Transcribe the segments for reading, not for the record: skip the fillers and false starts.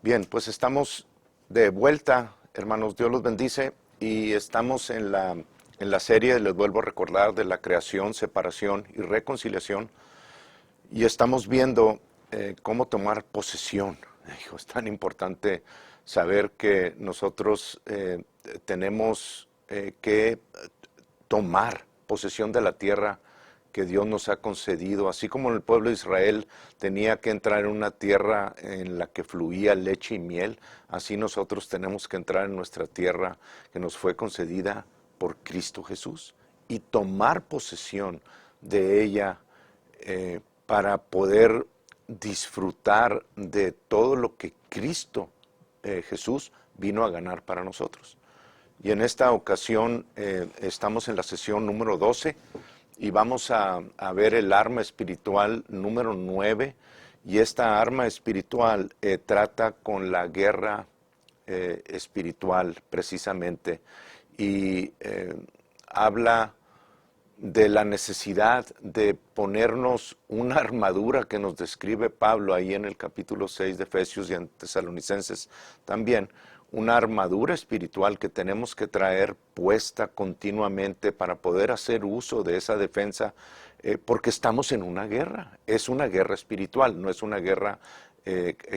Bien, pues estamos de vuelta, hermanos, Dios los bendice, y estamos en la serie, les vuelvo a recordar, de la creación, separación y reconciliación, y estamos viendo cómo tomar posesión. Hijo, es tan importante saber que nosotros tenemos que tomar posesión de la tierra que Dios nos ha concedido, así como el pueblo de Israel tenía que entrar en una tierra en la que fluía leche y miel, así nosotros tenemos que entrar en nuestra tierra que nos fue concedida por Cristo Jesús y tomar posesión de ella para poder disfrutar de todo lo que Cristo Jesús vino a ganar para nosotros. Y en esta ocasión estamos en la sesión número 12 y vamos a ver el arma espiritual número 9, y esta arma espiritual trata con la guerra espiritual precisamente, y habla de la necesidad de ponernos una armadura que nos describe Pablo ahí en el capítulo 6 de Efesios y en Tesalonicenses también, una armadura espiritual que tenemos que traer puesta continuamente para poder hacer uso de esa defensa, porque estamos en una guerra. Es una guerra espiritual, no es una guerra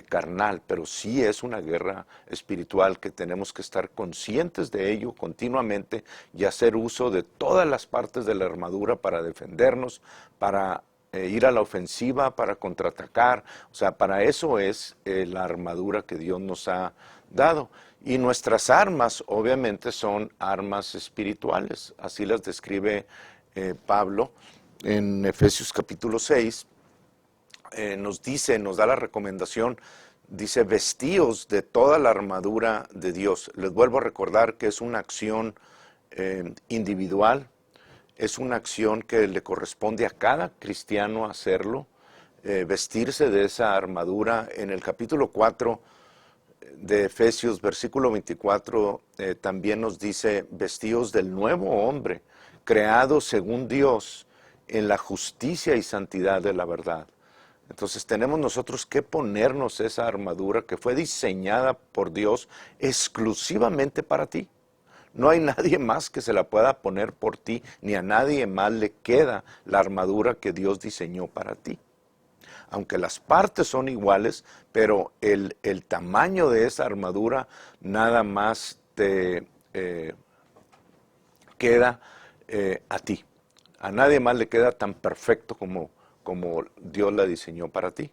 carnal, pero sí es una guerra espiritual que tenemos que estar conscientes de ello continuamente y hacer uso de todas las partes de la armadura para defendernos, para ir a la ofensiva, para contraatacar. O sea, para eso es la armadura que Dios nos ha dado. Y nuestras armas obviamente son armas espirituales, así las describe Pablo en Efesios capítulo 6. Nos da la recomendación, dice, vestíos de toda la armadura de Dios. Les vuelvo a recordar que es una acción individual, es una acción que le corresponde a cada cristiano hacerlo, vestirse de esa armadura. En el capítulo 4 de Efesios, versículo 24, también nos dice, vestíos del nuevo hombre, creado según Dios, en la justicia y santidad de la verdad. Entonces tenemos nosotros que ponernos esa armadura que fue diseñada por Dios exclusivamente para ti. No hay nadie más que se la pueda poner por ti, ni a nadie más le queda la armadura que Dios diseñó para ti. Aunque las partes son iguales, pero el tamaño de esa armadura nada más te queda a ti. A nadie más le queda tan perfecto como Dios la diseñó para ti.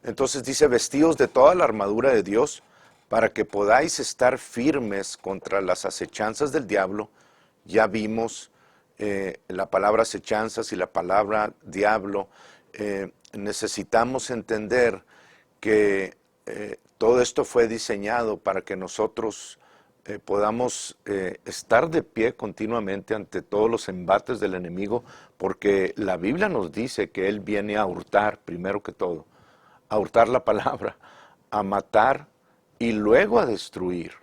Entonces dice, vestíos de toda la armadura de Dios para que podáis estar firmes contra las acechanzas del diablo. Ya vimos la palabra acechanzas y la palabra diablo. Necesitamos entender que todo esto fue diseñado para que nosotros podamos estar de pie continuamente ante todos los embates del enemigo, porque la Biblia nos dice que Él viene a hurtar, primero que todo, a hurtar la palabra, a matar y luego a destruir.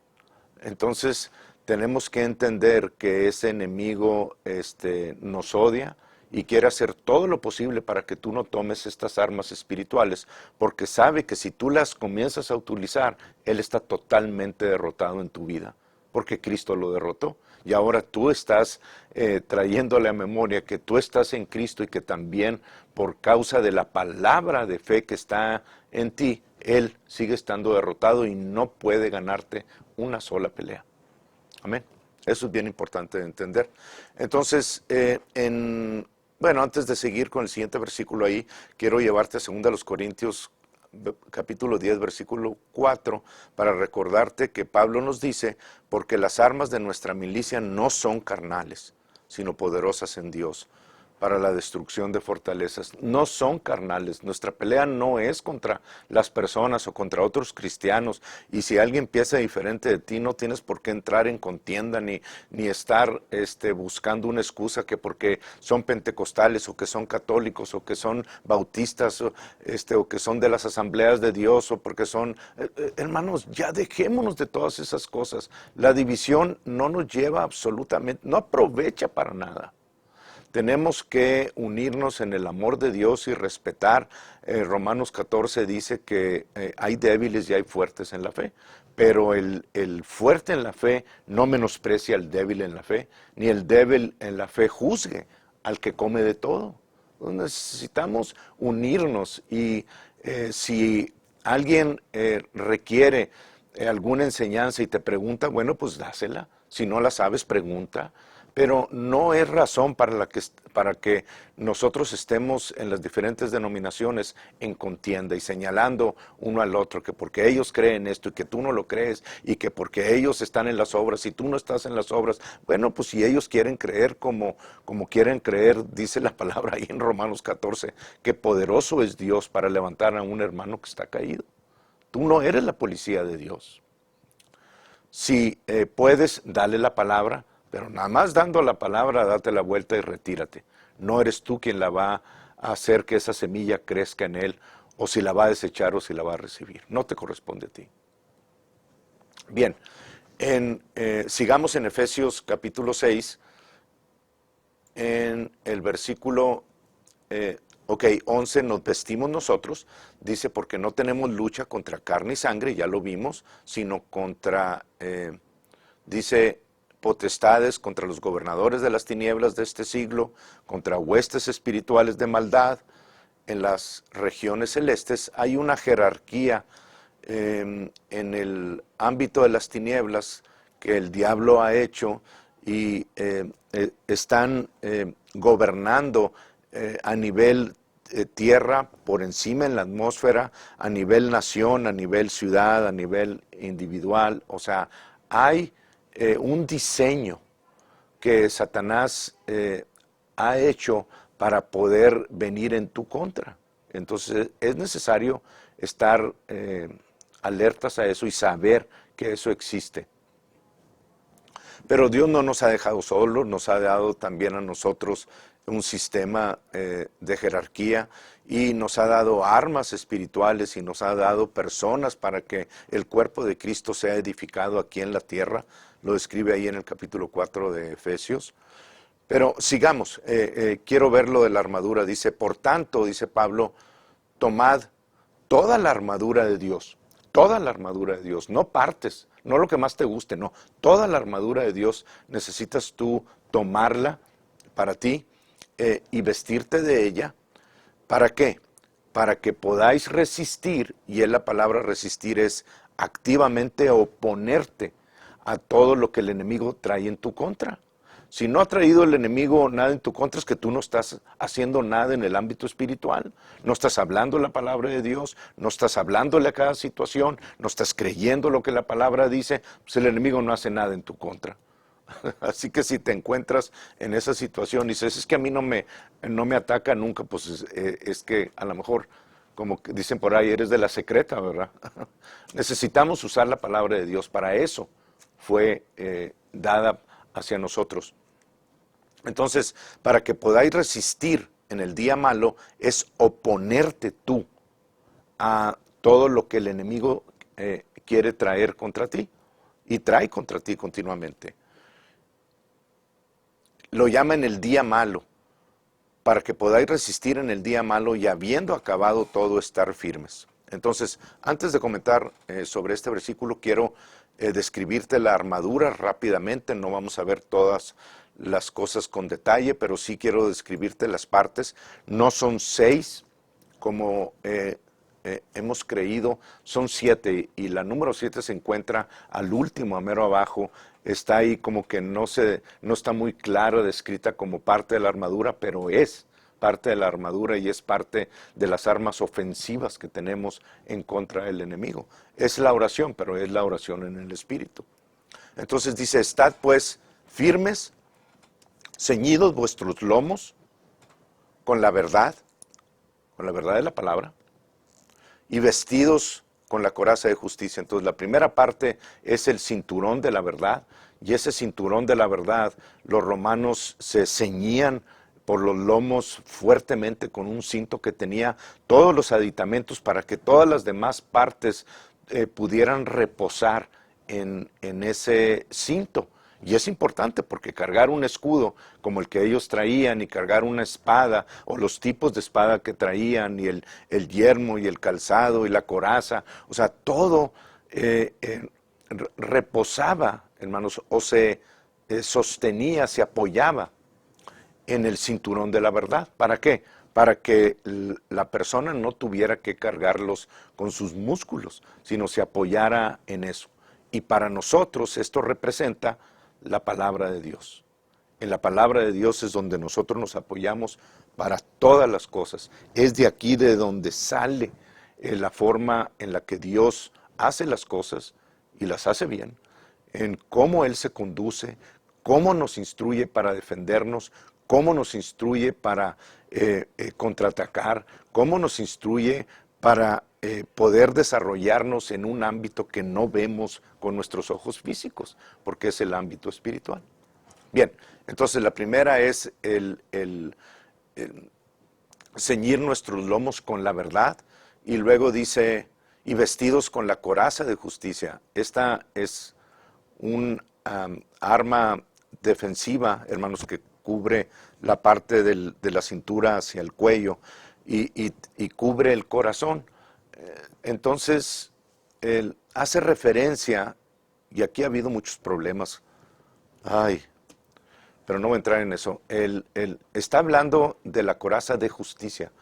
Entonces tenemos que entender que ese enemigo nos odia y quiere hacer todo lo posible para que tú no tomes estas armas espirituales, porque sabe que si tú las comienzas a utilizar, Él está totalmente derrotado en tu vida, porque Cristo lo derrotó. Y ahora tú estás trayéndole a memoria que tú estás en Cristo y que también por causa de la palabra de fe que está en ti, Él sigue estando derrotado y no puede ganarte una sola pelea. Amén. Eso es bien importante de entender. Entonces, bueno, antes de seguir con el siguiente versículo ahí, quiero llevarte a 2 Corintios capítulo 10, versículo 4, para recordarte que Pablo nos dice, porque las armas de nuestra milicia no son carnales, sino poderosas en Dios, para la destrucción de fortalezas. No son carnales. Nuestra pelea no es contra las personas o contra otros cristianos. Y si alguien piensa diferente de ti, no tienes por qué entrar en contienda ni estar buscando una excusa que porque son pentecostales o que son católicos o que son bautistas o que son de las asambleas de Dios o porque son... hermanos, ya dejémonos de todas esas cosas. La división no nos lleva absolutamente, no aprovecha para nada. Tenemos que unirnos en el amor de Dios y respetar. Romanos 14 dice que hay débiles y hay fuertes en la fe, pero el fuerte en la fe no menosprecia al débil en la fe, ni el débil en la fe juzgue al que come de todo. Entonces, necesitamos unirnos y si alguien requiere alguna enseñanza y te pregunta, bueno, pues dásela. Si no la sabes, pregunta. Pero no es razón para que nosotros estemos en las diferentes denominaciones en contienda y señalando uno al otro que porque ellos creen esto y que tú no lo crees y que porque ellos están en las obras y tú no estás en las obras. Bueno, pues si ellos quieren creer como quieren creer, dice la palabra ahí en Romanos 14, que poderoso es Dios para levantar a un hermano que está caído. Tú no eres la policía de Dios. Si puedes, dale la palabra, pero nada más dando la palabra, date la vuelta y retírate. No eres tú quien la va a hacer que esa semilla crezca en él, o si la va a desechar o si la va a recibir. No te corresponde a ti. Bien, sigamos en Efesios capítulo 6, en el versículo 11, nos vestimos nosotros, dice, porque no tenemos lucha contra carne y sangre, ya lo vimos, sino contra, dice, potestades, contra los gobernadores de las tinieblas de este siglo, contra huestes espirituales de maldad en las regiones celestes. Hay una jerarquía en el ámbito de las tinieblas que el diablo ha hecho y están gobernando a nivel tierra, por encima en la atmósfera, a nivel nación, a nivel ciudad, a nivel individual. O sea, hay un diseño que Satanás ha hecho para poder venir en tu contra. Entonces es necesario estar alertas a eso y saber que eso existe. Pero Dios no nos ha dejado solos, nos ha dado también a nosotros un sistema de jerarquía y nos ha dado armas espirituales y nos ha dado personas para que el cuerpo de Cristo sea edificado aquí en la tierra. Lo describe ahí en el capítulo 4 de Efesios. Pero sigamos, quiero ver lo de la armadura. Dice, por tanto, dice Pablo, tomad toda la armadura de Dios, toda la armadura de Dios, no partes, no lo que más te guste, no, toda la armadura de Dios necesitas tú tomarla para ti y vestirte de ella. ¿Para qué? Para que podáis resistir, y la palabra resistir es activamente oponerte a todo lo que el enemigo trae en tu contra. Si no ha traído el enemigo nada en tu contra, es que tú no estás haciendo nada en el ámbito espiritual. No estás hablando la palabra de Dios, no estás hablándole a cada situación, no estás creyendo lo que la palabra dice, pues el enemigo no hace nada en tu contra. Así que si te encuentras en esa situación y dices, es que a mí no me ataca nunca, pues es que a lo mejor, como dicen por ahí, eres de la secreta, ¿verdad? Necesitamos usar la palabra de Dios, para eso fue dada hacia nosotros. Entonces, para que podáis resistir en el día malo, es oponerte tú a todo lo que el enemigo quiere traer contra ti, y trae contra ti continuamente. Lo llama en el día malo, para que podáis resistir en el día malo y habiendo acabado todo, estar firmes. Entonces, antes de comentar sobre este versículo, quiero describirte la armadura rápidamente. No vamos a ver todas las cosas con detalle, pero sí quiero describirte las partes. No son 6, como hemos creído, son 7, y la número 7 se encuentra al último, a mero abajo. Está ahí como que no está muy clara, descrita como parte de la armadura, pero es parte de la armadura y es parte de las armas ofensivas que tenemos en contra del enemigo. Es la oración, pero es la oración en el Espíritu. Entonces dice, estad pues firmes, ceñidos vuestros lomos con la verdad de la palabra, y vestidos con la coraza de justicia. Entonces la primera parte es el cinturón de la verdad, y ese cinturón de la verdad, los romanos se ceñían por los lomos fuertemente con un cinto que tenía todos los aditamentos para que todas las demás partes pudieran reposar en ese cinto. Y es importante porque cargar un escudo como el que ellos traían y cargar una espada o los tipos de espada que traían y el yermo y el calzado y la coraza, o sea, todo reposaba, hermanos, o se sostenía, se apoyaba en el cinturón de la verdad. ¿Para qué? Para que la persona no tuviera que cargarlos con sus músculos, sino se apoyara en eso. Y para nosotros esto representa la palabra de Dios. En la palabra de Dios es donde nosotros nos apoyamos para todas las cosas. Es de aquí de donde sale la forma en la que Dios hace las cosas y las hace bien, en cómo Él se conduce, cómo nos instruye para defendernos, cómo nos instruye para contraatacar, cómo nos instruye para poder desarrollarnos en un ámbito que no vemos con nuestros ojos físicos, porque es el ámbito espiritual. Bien, entonces la primera es el ceñir nuestros lomos con la verdad, y luego dice, y vestidos con la coraza de justicia. Esta es un arma defensiva, hermanos, que cubre la parte de la cintura hacia el cuello y cubre el corazón. Entonces, él hace referencia, y aquí ha habido muchos problemas, pero no voy a entrar en eso. Él está hablando de la coraza de justicia,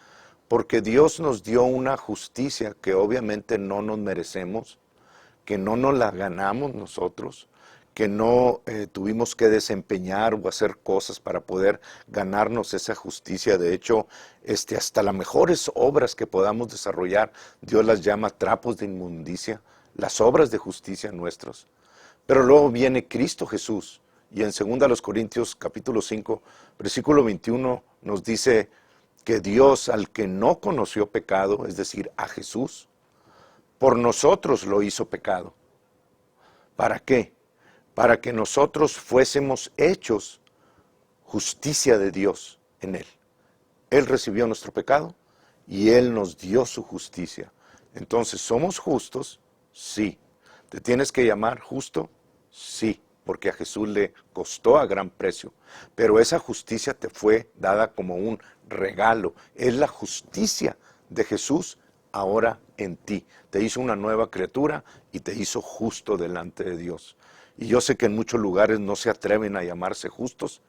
porque Dios nos dio una justicia que obviamente no nos merecemos, que no nos la ganamos nosotros, que no tuvimos que desempeñar o hacer cosas para poder ganarnos esa justicia. De hecho, hasta las mejores obras que podamos desarrollar, Dios las llama trapos de inmundicia, las obras de justicia nuestras. Pero luego viene Cristo Jesús, y en 2 Corintios capítulo 5, versículo 21, nos dice que Dios, al que no conoció pecado, es decir, a Jesús, por nosotros lo hizo pecado. ¿Para qué? Para que nosotros fuésemos hechos justicia de Dios en Él. Él recibió nuestro pecado y Él nos dio su justicia. Entonces, ¿somos justos? Sí. ¿Te tienes que llamar justo? Sí, porque a Jesús le costó a gran precio. Pero esa justicia te fue dada como un regalo. Es la justicia de Jesús ahora en ti. Te hizo una nueva criatura y te hizo justo delante de Dios. Y yo sé que en muchos lugares no se atreven a llamarse justos,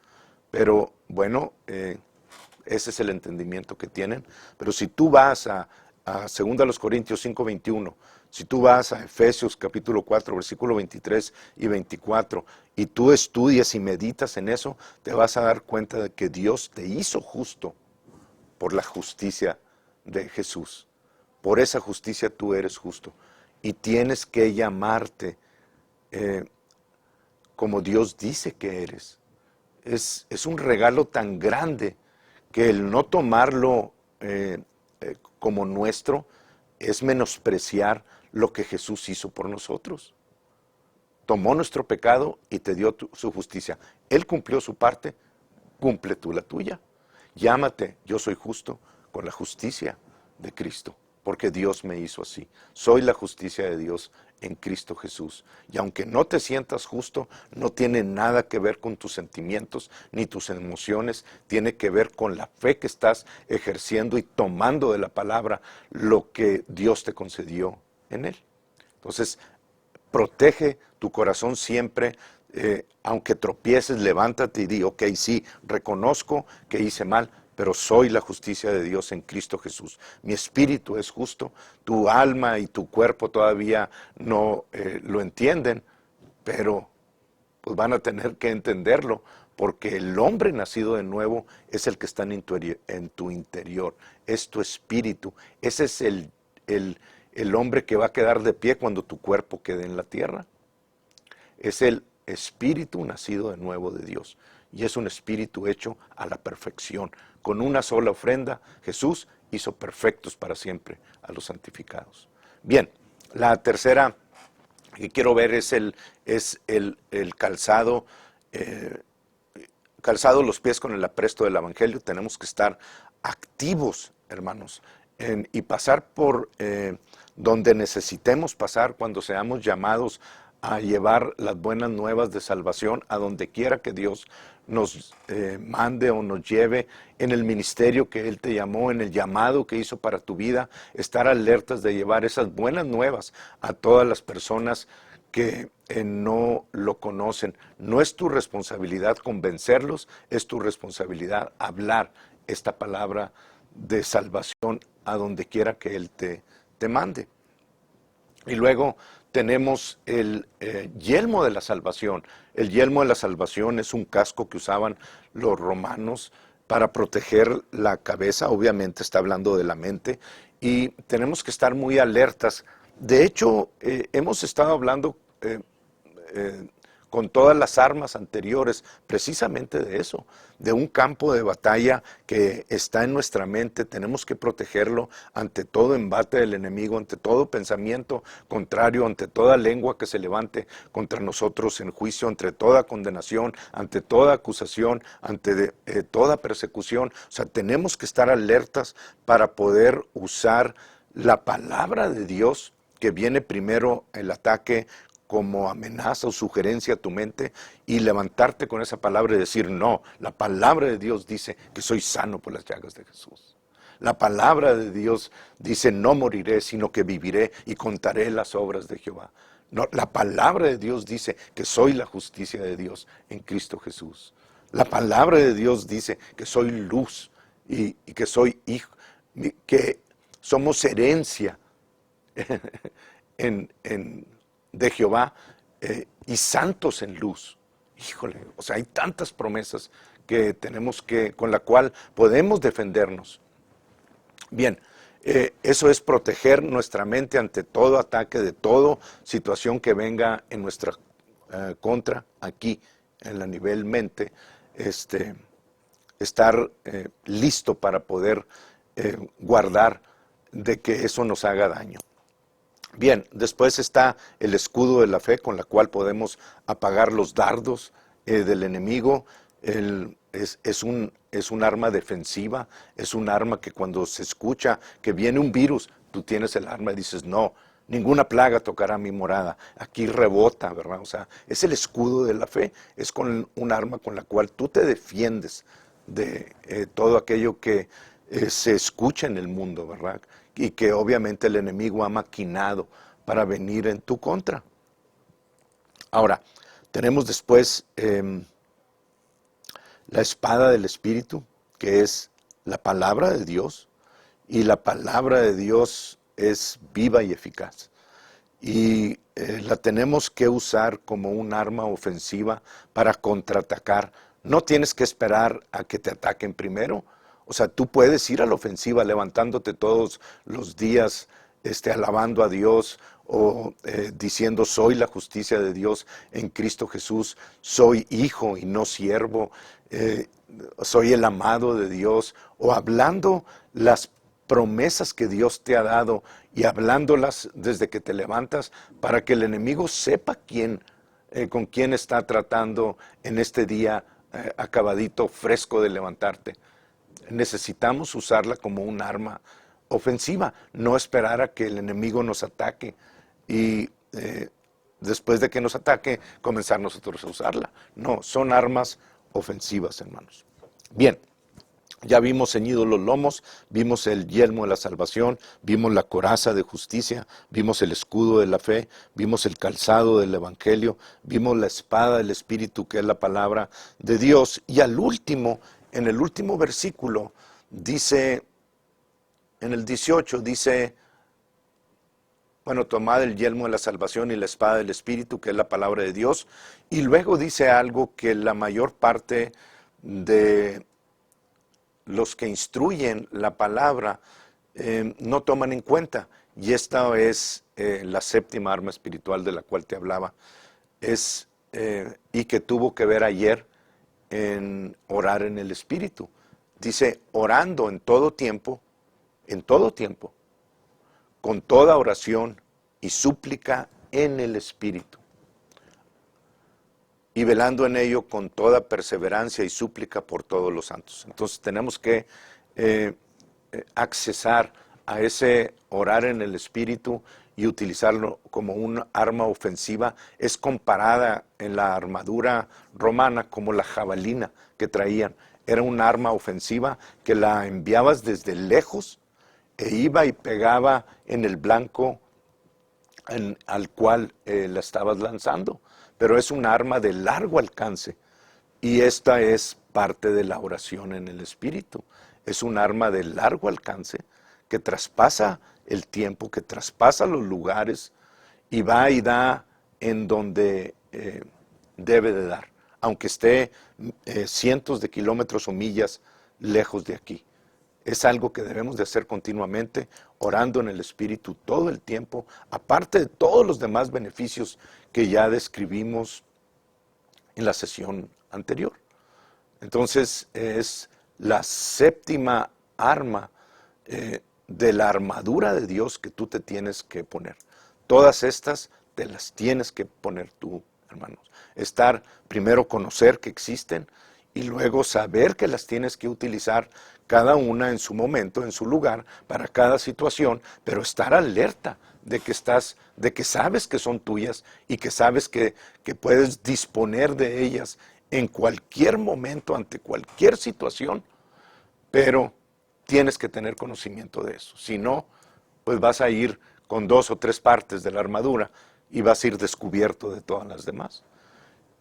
pero bueno, ese es el entendimiento que tienen. Pero si tú vas a 2 Corintios 5:21, si tú vas a Efesios capítulo 4, versículo 23 y 24, y tú estudias y meditas en eso, te vas a dar cuenta de que Dios te hizo justo por la justicia de Jesús. Por esa justicia tú eres justo. Y tienes que llamarte como Dios dice que eres. Es un regalo tan grande que el no tomarlo como nuestro es menospreciar lo que Jesús hizo por nosotros. Tomó nuestro pecado y te dio su justicia. Él cumplió su parte, cumple tú la tuya. Llámate, yo soy justo, con la justicia de Cristo, porque Dios me hizo así. Soy la justicia de Dios en Cristo Jesús. Y aunque no te sientas justo, no tiene nada que ver con tus sentimientos ni tus emociones, tiene que ver con la fe que estás ejerciendo y tomando de la palabra lo que Dios te concedió en Él. Entonces, protege tu corazón siempre, aunque tropieces, levántate y di, ok, sí, reconozco que hice mal, pero soy la justicia de Dios en Cristo Jesús. Mi espíritu es justo, tu alma y tu cuerpo todavía no lo entienden, pero pues van a tener que entenderlo, porque el hombre nacido de nuevo es el que está en tu interior, es tu espíritu. Ese es el hombre que va a quedar de pie cuando tu cuerpo quede en la tierra. Es el espíritu nacido de nuevo de Dios. Y es un espíritu hecho a la perfección. Con una sola ofrenda, Jesús hizo perfectos para siempre a los santificados. Bien, la tercera que quiero ver es el calzado, calzado los pies con el apresto del Evangelio. Tenemos que estar activos, hermanos, y pasar por donde necesitemos pasar cuando seamos llamados a llevar las buenas nuevas de salvación a donde quiera que Dios nos mande o nos lleve en el ministerio que Él te llamó, en el llamado que hizo para tu vida, estar alertas de llevar esas buenas nuevas a todas las personas que no lo conocen. No es tu responsabilidad convencerlos, es tu responsabilidad hablar esta palabra de salvación a donde quiera que Él te mande. Y luego tenemos el yelmo de la salvación. El yelmo de la salvación es un casco que usaban los romanos para proteger la cabeza, obviamente está hablando de la mente, y tenemos que estar muy alertas. De hecho, hemos estado hablando con todas las armas anteriores, precisamente de eso, de un campo de batalla que está en nuestra mente. Tenemos que protegerlo ante todo embate del enemigo, ante todo pensamiento contrario, ante toda lengua que se levante contra nosotros en juicio, ante toda condenación, ante toda acusación, ante toda persecución. O sea, tenemos que estar alertas para poder usar la palabra de Dios, que viene primero el ataque como amenaza o sugerencia a tu mente, y levantarte con esa palabra y decir: no, la palabra de Dios dice que soy sano por las llagas de Jesús. La palabra de Dios dice: no moriré, sino que viviré y contaré las obras de Jehová. No, la palabra de Dios dice que soy la justicia de Dios en Cristo Jesús. La palabra de Dios dice que soy luz y que soy hijo, que somos herencia de Jehová y santos en luz. Híjole, o sea, hay tantas promesas que tenemos con la cual podemos defendernos. Bien, eso es proteger nuestra mente ante todo ataque, de toda situación que venga en nuestra contra, aquí, en la nivel mente, estar listo para poder guardar de que eso nos haga daño. Bien, después está el escudo de la fe, con la cual podemos apagar los dardos del enemigo. Es un arma defensiva, es un arma que cuando se escucha que viene un virus, tú tienes el arma y dices: no, ninguna plaga tocará mi morada. Aquí rebota, ¿verdad? O sea, es el escudo de la fe, es con un arma con la cual tú te defiendes de todo aquello que se escucha en el mundo, ¿verdad? Y que obviamente el enemigo ha maquinado para venir en tu contra. Ahora, tenemos después la espada del Espíritu, que es la palabra de Dios, y la palabra de Dios es viva y eficaz. Y la tenemos que usar como un arma ofensiva para contraatacar. No tienes que esperar a que te ataquen primero. O sea, tú puedes ir a la ofensiva levantándote todos los días, alabando a Dios o diciendo: soy la justicia de Dios en Cristo Jesús, soy hijo y no siervo, soy el amado de Dios, o hablando las promesas que Dios te ha dado y hablándolas desde que te levantas, para que el enemigo sepa con quién está tratando en este día acabadito, fresco de levantarte. Necesitamos usarla como un arma ofensiva, no esperar a que el enemigo nos ataque y después de que nos ataque comenzar nosotros a usarla. No, son armas ofensivas, hermanos. Bien, ya vimos ceñidos los lomos, vimos el yelmo de la salvación, vimos la coraza de justicia, vimos el escudo de la fe, vimos el calzado del evangelio, vimos la espada del Espíritu, que es la palabra de Dios. Y al último, en el último versículo, dice, en el 18, dice: bueno, tomad el yelmo de la salvación y la espada del Espíritu, que es la palabra de Dios. Y luego dice algo que la mayor parte de los que instruyen la palabra no toman en cuenta. Y esta es la séptima arma espiritual de la cual te hablaba. Y que tuvo que ver ayer en orar en el Espíritu. Dice: orando en todo tiempo, con toda oración y súplica en el Espíritu, y velando en ello con toda perseverancia y súplica por todos los santos. Entonces tenemos que accesar a ese orar en el Espíritu y utilizarlo como un arma ofensiva. Es comparada en la armadura romana como la jabalina que traían. Era un arma ofensiva que la enviabas desde lejos e iba y pegaba en el blanco al cual la estabas lanzando. Pero es un arma de largo alcance y esta es parte de la oración en el Espíritu. Es un arma de largo alcance que traspasa el tiempo, que traspasa los lugares y va y da en donde debe de dar, aunque esté cientos de kilómetros o millas lejos de aquí. Es algo que debemos de hacer continuamente, orando en el Espíritu todo el tiempo, aparte de todos los demás beneficios que ya describimos en la sesión anterior. Entonces es la séptima arma de la armadura de Dios que tú te tienes que poner. Todas estas te las tienes que poner tú, hermanos. Primero conocer que existen y luego saber que las tienes que utilizar cada una en su momento, en su lugar, para cada situación, pero estar alerta de que sabes que son tuyas y que sabes que puedes disponer de ellas en cualquier momento, ante cualquier situación, pero tienes que tener conocimiento de eso. Si no, pues vas a ir con 2 o 3 partes de la armadura y vas a ir descubierto de todas las demás.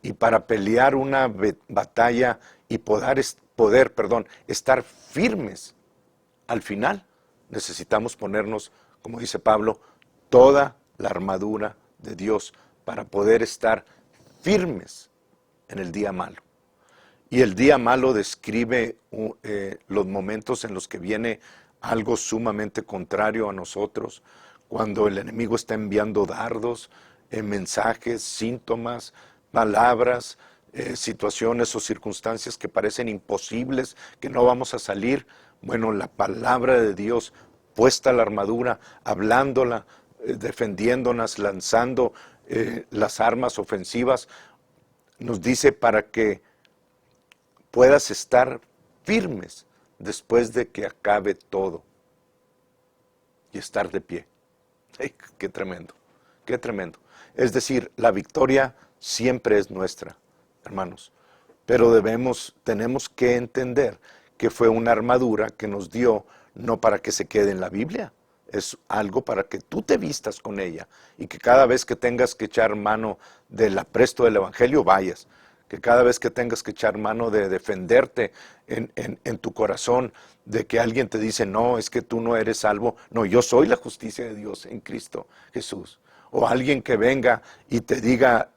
Y para pelear una batalla y poder estar firmes al final, necesitamos ponernos, como dice Pablo, toda la armadura de Dios para poder estar firmes en el día malo. Y el día malo describe los momentos en los que viene algo sumamente contrario a nosotros, cuando el enemigo está enviando dardos, mensajes, síntomas, palabras, situaciones o circunstancias que parecen imposibles, que no vamos a salir. Bueno, la palabra de Dios, puesta la armadura, hablándola, defendiéndonos, lanzando las armas ofensivas, nos dice para que puedas estar firmes después de que acabe todo y estar de pie. ¡Ay, qué tremendo! ¡Qué tremendo! Es decir, la victoria siempre es nuestra, hermanos, pero tenemos que entender que fue una armadura que nos dio no para que se quede en la Biblia, es algo para que tú te vistas con ella y que cada vez que tengas que echar mano del apresto del Evangelio vayas, que cada vez que tengas que echar mano de defenderte en tu corazón, de que alguien te dice, no, es que tú no eres salvo, no, yo soy la justicia de Dios en Cristo Jesús. O alguien que venga y te diga,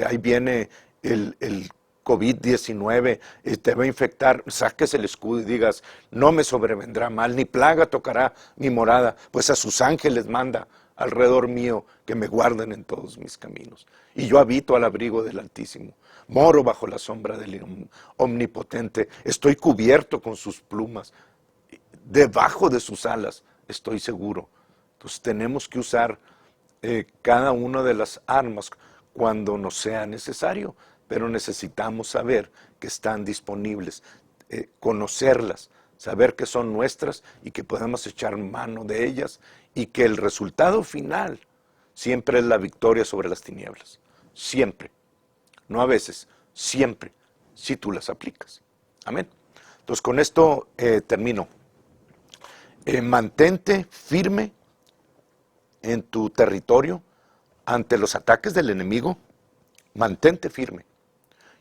ahí viene el COVID-19, te va a infectar, saques el escudo y digas, no me sobrevendrá mal, ni plaga tocará mi morada, pues a sus ángeles manda alrededor mío que me guarden en todos mis caminos. Y yo habito al abrigo del Altísimo, moro bajo la sombra del Omnipotente, estoy cubierto con sus plumas, debajo de sus alas estoy seguro. Entonces tenemos que usar cada una de las armas cuando nos sea necesario, pero necesitamos saber que están disponibles, conocerlas, saber que son nuestras y que podemos echar mano de ellas y que el resultado final siempre es la victoria sobre las tinieblas, siempre, no a veces, siempre, si tú las aplicas. Amén. Entonces con esto termino. Mantente firme en tu territorio ante los ataques del enemigo, mantente firme.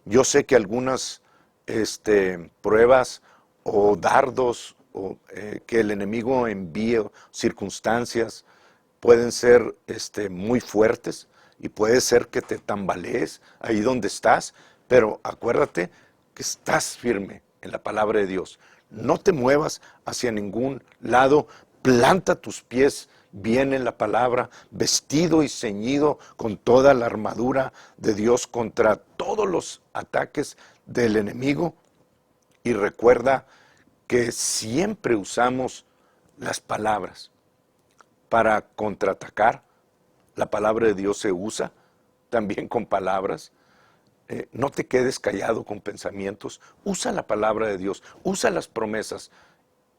Yo sé que algunas pruebas o dardos que el enemigo envíe, circunstancias, pueden ser muy fuertes y puede ser que te tambalees ahí donde estás, pero acuérdate que estás firme en la palabra de Dios. No te muevas hacia ningún lado, planta tus pies bien en la palabra, vestido y ceñido con toda la armadura de Dios contra todos los ataques del enemigo. Y recuerda que siempre usamos las palabras para contraatacar. La palabra de Dios se usa también con palabras. No te quedes callado con pensamientos. Usa la palabra de Dios, usa las promesas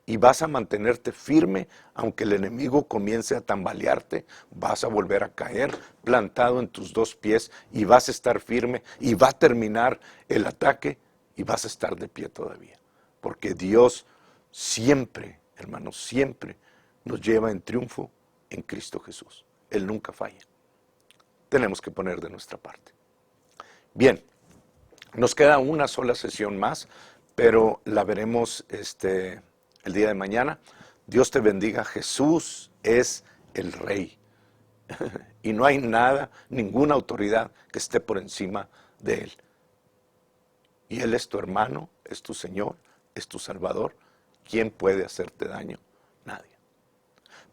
y vas a mantenerte firme, aunque el enemigo comience a tambalearte, vas a volver a caer plantado en tus dos pies y vas a estar firme y va a terminar el ataque y vas a estar de pie todavía. Porque Dios siempre, hermanos, siempre nos lleva en triunfo en Cristo Jesús. Él nunca falla. Tenemos que poner de nuestra parte. Bien, nos queda una sola sesión más, pero la veremos el día de mañana. Dios te bendiga. Jesús es el Rey. Y no hay nada, ninguna autoridad que esté por encima de Él. Y Él es tu hermano, es tu Señor, es tu Salvador. ¿Quién puede hacerte daño? Nadie.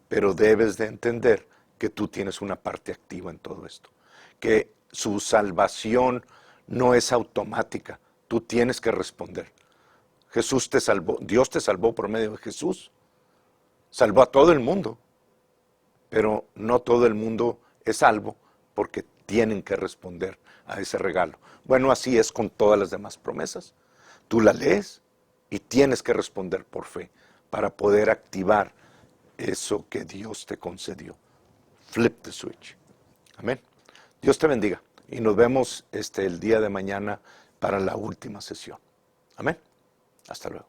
Pero debes de entender que tú tienes una parte activa en todo esto. Que su salvación no es automática. Tú tienes que responder. Jesús te salvó, Dios te salvó por medio de Jesús. Salvó a todo el mundo. Pero no todo el mundo es salvo porque tienen que responder a ese regalo. Bueno, así es con todas las demás promesas. Tú la lees y tienes que responder por fe para poder activar eso que Dios te concedió. Flip the switch. Amén. Dios te bendiga y nos vemos el día de mañana para la última sesión. Amén. Hasta luego.